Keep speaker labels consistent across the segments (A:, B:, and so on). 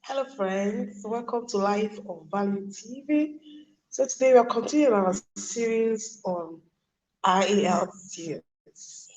A: Hello, friends. Welcome to Life of Value TV. So today we are continuing our series on IELTS.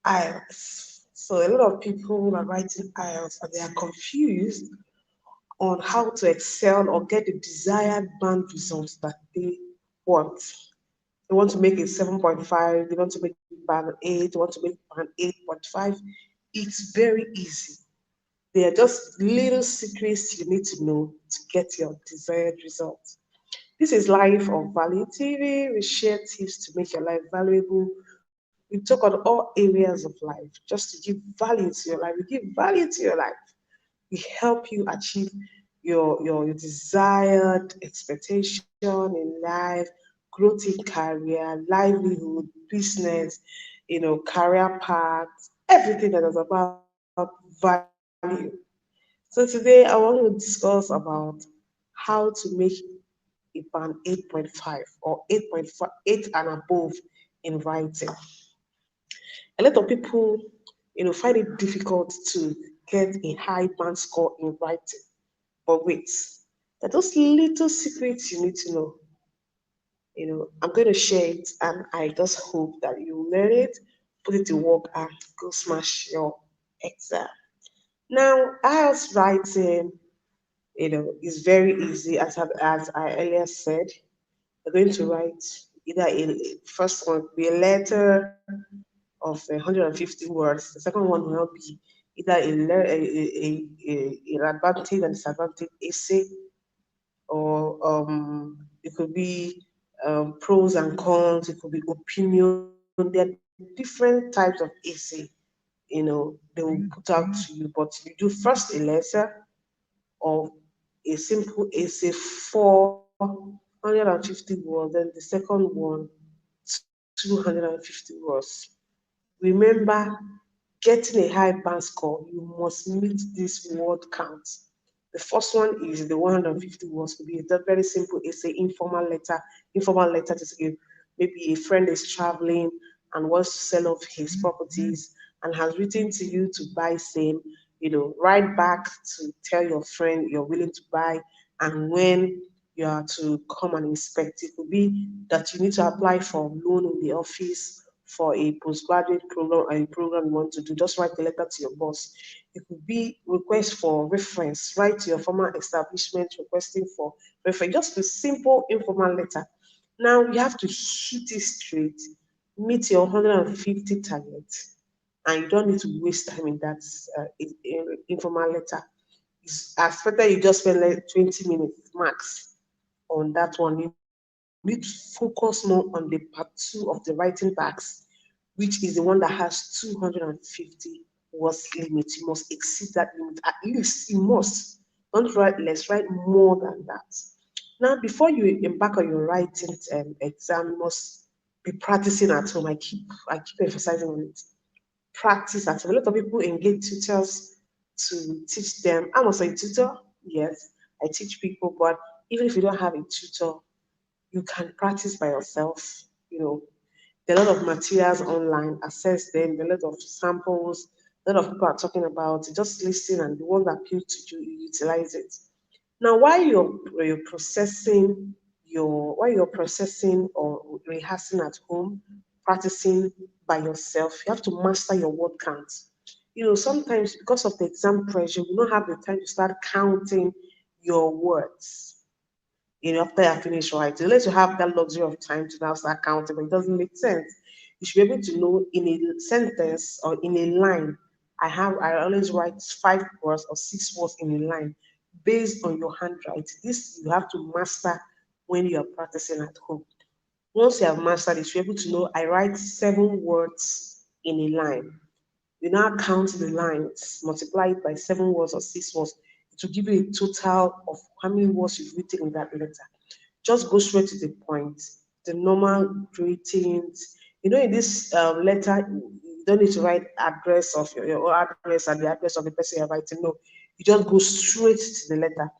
A: IELTS. So a lot of people are writing IELTS and they are confused on how to excel or get the desired band results that they want. They want to make it 7.5. They want to make band 8. They want to make band 8.5. It's very easy. They are just little secrets you need to know to get your desired results. This is Life of Value TV. We share tips to make your life valuable. We talk on all areas of life just to give value to your life. We give value to your life. We help you achieve your desired expectation in life, growth in career, livelihood, business, career paths, everything that is about value. So today I want to discuss about how to make a band 8.5 or 8.8 and above in writing. A lot of people, find it difficult to get a high band score in writing. But wait, there are those little secrets you need to know. I'm going to share it, and I just hope that you learn it, put it to work, and go smash your exam. Now, IELTS writing, is very easy. As I earlier said, you're going to write either a first one will be a letter of 150 words. The second one will be either an advantage and disadvantage essay, or it could be pros and cons. It could be opinion. There are different types of essay. They will put out to you, but you do first a letter or a simple essay for 150 words, then the second one 250 words. Remember, getting a high band score, you must meet this word count. The first one is the 150 words. Could be a very simple essay, informal letter. Informal letter to say maybe a friend is traveling and wants to sell off his properties and has written to you to buy same. Write back to tell your friend you're willing to buy and when you are to come and inspect. It could be that you need to apply for a loan in the office for a postgraduate program or a program you want to do. Just write a letter to your boss. It could be request for reference. Write to your former establishment requesting for reference. Just a simple informal letter. Now you have to shoot it straight, meet your 150 target, and you don't need to waste time in that informal letter. It's as better you just spend like 20 minutes max on that one. You need to focus more on the part two of the writing task, which is the one that has 250 words limit. You must exceed that limit. At least you must. Don't write less, write more than that. Now, before you embark on your writing exam, you must be practicing at home. I keep emphasizing on it. Practice at home. A lot of people engage tutors to teach them. I'm also a tutor. Yes, I teach people, but even if you don't have a tutor, you can practice by yourself. There are a lot of materials online, access them, there are a lot of samples, a lot of people are talking about it. Just listen and the one that appeals to you, you utilize it. Now, while you're processing or rehearsing at home, practicing by yourself, you have to master your word count. Sometimes because of the exam pressure, you don't have the time to start counting your words. After you finish writing, unless you have that luxury of time to now start counting, but it doesn't make sense. You should be able to know in a sentence or in a line. I always write 5 words or 6 words in a line based on your handwriting. This you have to master when you are practicing at home. Once you have mastered it, you're able to know I write 7 words in a line. You now count the lines, multiply it by 7 words or 6 words. It will give you a total of how many words you've written in that letter. Just go straight to the point. The normal greetings. In this letter, you don't need to write address of your address and the address of the person you're writing. No, you just go straight to the letter.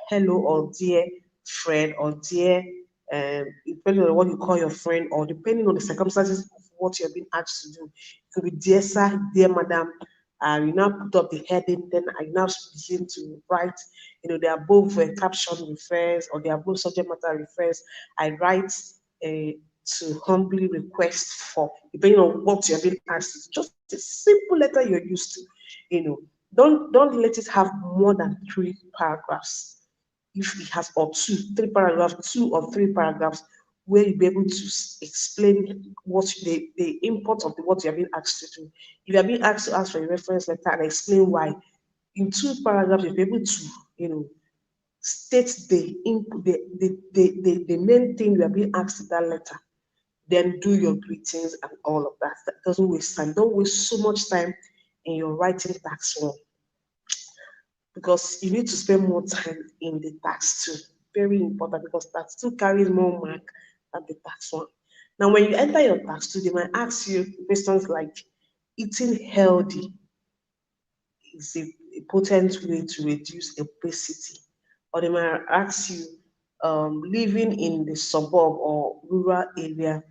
A: Hello or dear friend or dear, depending on what you call your friend or depending on the circumstances of what you're being asked to do. It could be dear sir, dear madam, and you now put up the heading, then I now begin to write, the above caption refers, or the above subject matter refers. I write to humbly request for, depending on what you're being asked. It's just a simple letter you're used to, you know. Don't let it have more than three paragraphs. If it has or two, three paragraphs, 2 or 3 paragraphs, where you'll be able to explain what the import of the what you're being asked to do. If you're being asked to ask for a reference letter and explain why, in 2 paragraphs, you'll be able to, you know, state the main thing you are being asked in that letter. Then do your greetings and all of that. That doesn't waste time. Don't waste so much time in your writing tax one, because you need to spend more time in the tax two. Very important, because tax two carries more mark than the tax one. Now, when you enter your tax two, they might ask you questions like eating healthy is a potent way to reduce obesity. Or they might ask you, living in the suburb or rural area,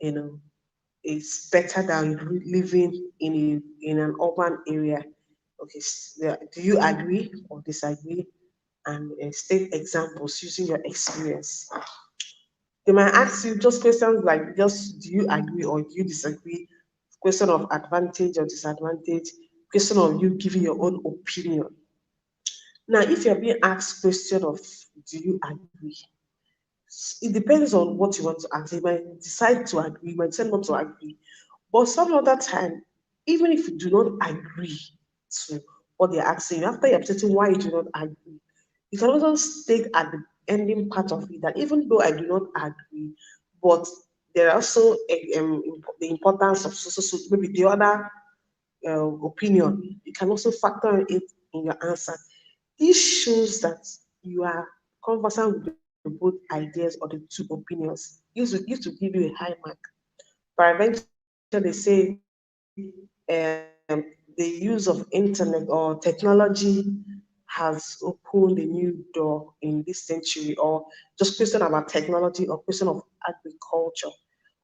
A: you know, is better than living in an urban area. Okay, yeah, do you agree or disagree? And state examples using your experience. They might ask you just questions like, just do you agree or do you disagree? Question of advantage or disadvantage. Question of you giving your own opinion. Now, if you're being asked question of do you agree, it depends on what you want to answer. You might decide to agree, you might decide not to agree. But some other time, even if you do not agree to what they're asking, after you're stating why you do not agree, you can also state at the ending part of it that even though I do not agree, but there are also the importance of so maybe the other opinion. You can also factor it in your answer. This shows that you are conversant with the both ideas or the two opinions. Used to give you a high mark. Peradventure, they say the use of internet or technology has opened a new door in this century, or just question about technology or question of agriculture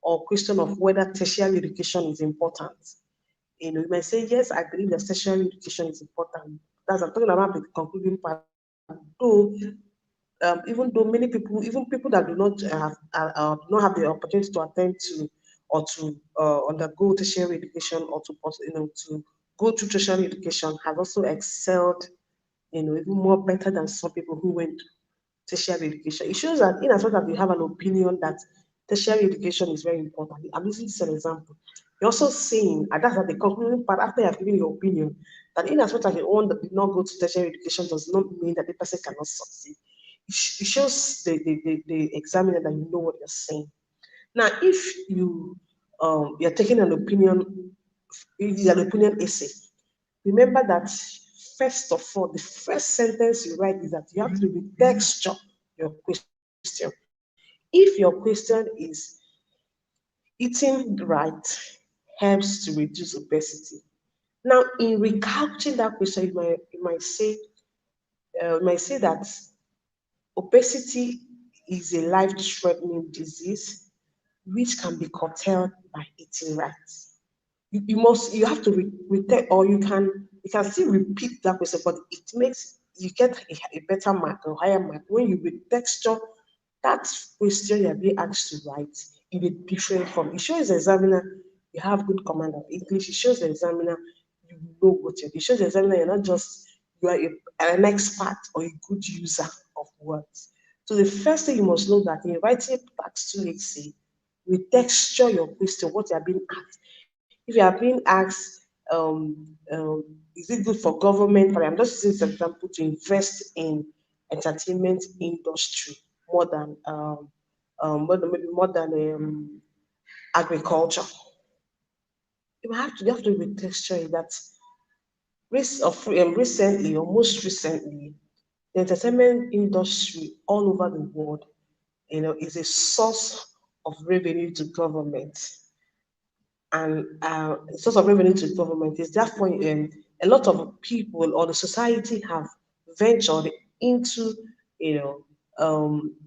A: or question of whether tertiary education is important. You might say, yes, I believe that tertiary education is important. That's I'm talking about the concluding part. Though even though many people, even people that do not do not have the opportunity to attend to or to undergo tertiary education or to go through tertiary education, have also excelled, even more better than some people who went tertiary education. It shows that in as much as you have an opinion that tertiary education is very important. I'm using this as an example. You're also saying, and that's at the concluding part after you have given your opinion, that in as much as the one that did not go to tertiary education does not mean that the person cannot succeed. It shows the examiner that you know what you're saying. Now, if you're taking an opinion essay, remember that first of all, the first sentence you write is that you have to texture your question. If your question is eating right helps to reduce obesity. Now, in recouching that question, you might say that obesity is a life-threatening disease which can be curtailed by eating right. You have to retain, or you can still repeat that question, but it makes you get a better mark or higher mark when you texture that question you're being asked to write in a different form. It shows the examiner you have good command of English. It shows the examiner you know what you're doing. It shows the examiner you're not just you are an expert or a good user of words. So the first thing you must know that in writing tax 2HC, we texture your question, what you are being asked. If you are being asked, um, um, is it good for government? I'm just using this example to invest in entertainment industry more than maybe more than agriculture. You have to be texturing that recently or most recently, the entertainment industry all over the world, is a source of revenue to government. And source of revenue to government is therefore a lot of people or the society have ventured into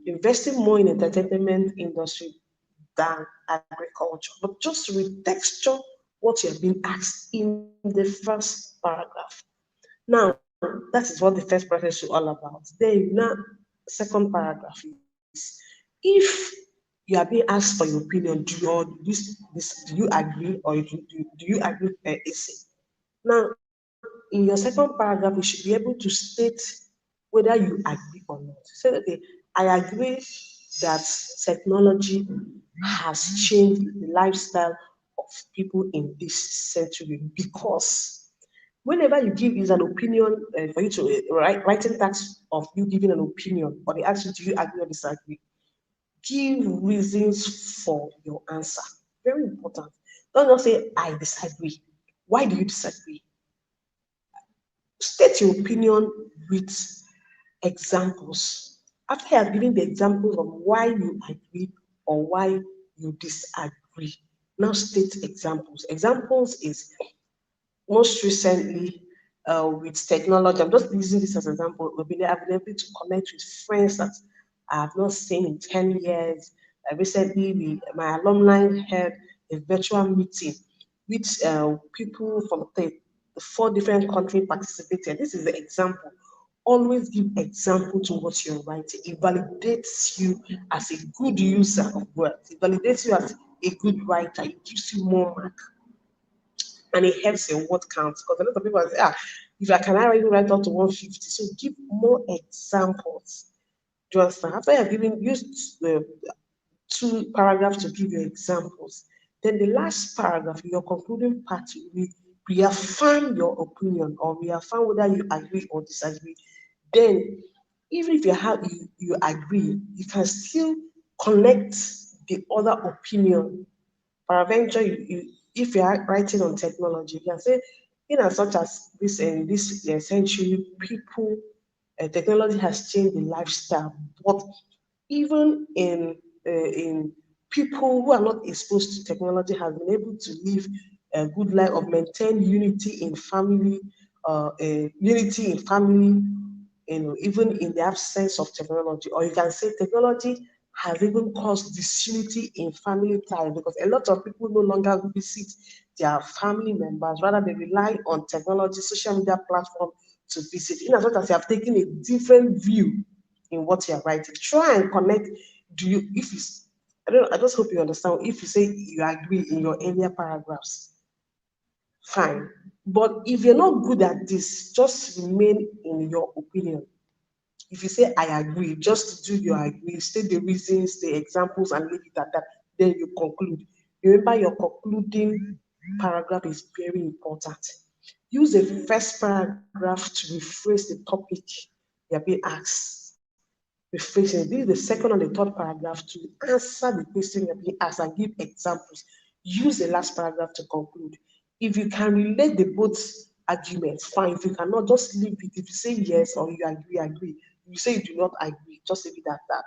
A: investing more in entertainment industry than agriculture. But just to retexture what you're being asked in the first paragraph. Now, that is what the first paragraph is all about. Then now, second paragraph is if you are being asked for your opinion, do you agree or do you agree with essay? Now, in your second paragraph, you should be able to state whether you agree or not. Say, okay, I agree that technology has changed the lifestyle of people in this century because whenever you give is an opinion for you to writing tax of you giving an opinion or they ask you do you agree or disagree, give reasons for your answer. Very important. Don't just say I disagree. Why do you disagree? State your opinion with examples. After you have given the examples of why you agree or why you disagree, now state examples. Examples is most recently with technology. I'm just using this as an example. I've been able to connect with friends that I have not seen in 10 years. Recently, my alumni had a virtual meeting with people from the four different countries participated. This is the example. Always give example to what you're writing. It validates you as a good user of words. It validates you as a good writer. It gives you more mark and it helps your word count because a lot of people say, if I can I even write up to 150. So give more examples. Do you understand? After you've given use the two paragraphs to give you examples, then the last paragraph, your concluding part, will reaffirm your opinion or reaffirm whether you agree or disagree. Then, even if you agree, you can still connect the other opinion. Peradventure, if you are writing on technology, you can say, in as such as this in this century, people technology has changed the lifestyle, but even in people who are not exposed to technology have been able to live a good life of maintain unity in family, even in the absence of technology. Or you can say technology has even caused disunity in family ties because a lot of people no longer visit their family members, rather they rely on technology, social media platform to visit. In as much as you have taken a different view in what you are writing, try and connect. Do you if you I don't I just hope you understand. If you say you agree in your earlier paragraphs, fine. But if you're not good at this, just remain in your opinion. If you say I agree, just do your agree, state the reasons, the examples, and leave it at that. Then you conclude. Remember, your concluding paragraph is very important. Use the first paragraph to rephrase the topic you're being asked. Rephrase it. This is the second and the third paragraph to answer the question you're being asked and give examples. Use the last paragraph to conclude. If you can relate the both arguments, fine. If you cannot, just leave it. If you say yes or you agree, agree. If you say you do not agree, just leave it at that.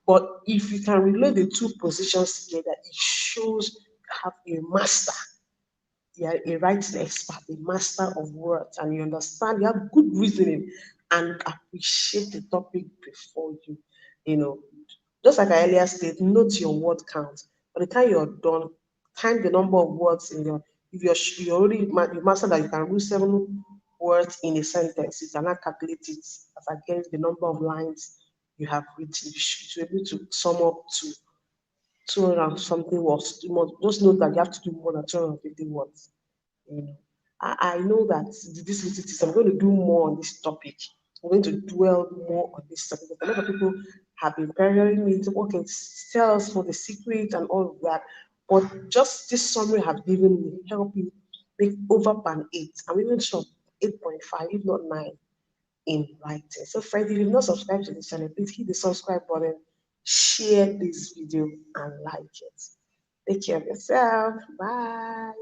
A: But if you can relate the two positions together, it shows you have a master. You're a writing expert, a master of words, and you understand, you have good reasoning and appreciate the topic before you. You know, just like I earlier stated, note your word count. By the time you're done, count the number of words in your. If you already you master that you can read 7 words in a sentence, you cannot calculate it as against the number of lines you have written. You should be able to sum up to 200 and something words. Just note that you have to do more than 250 words. You know, I know that this is I'm going to do more on this topic. I'm going to dwell more on this topic. A lot of people have been pressuring me to okay, tell us for the secret and all of that. But just this summary have given me help you make over an 8. I'm even sure 8.5, if not 9 in writing. So friends, if you've not subscribed to the channel, please hit the subscribe button, share this video and like it. Take care of yourself. Bye.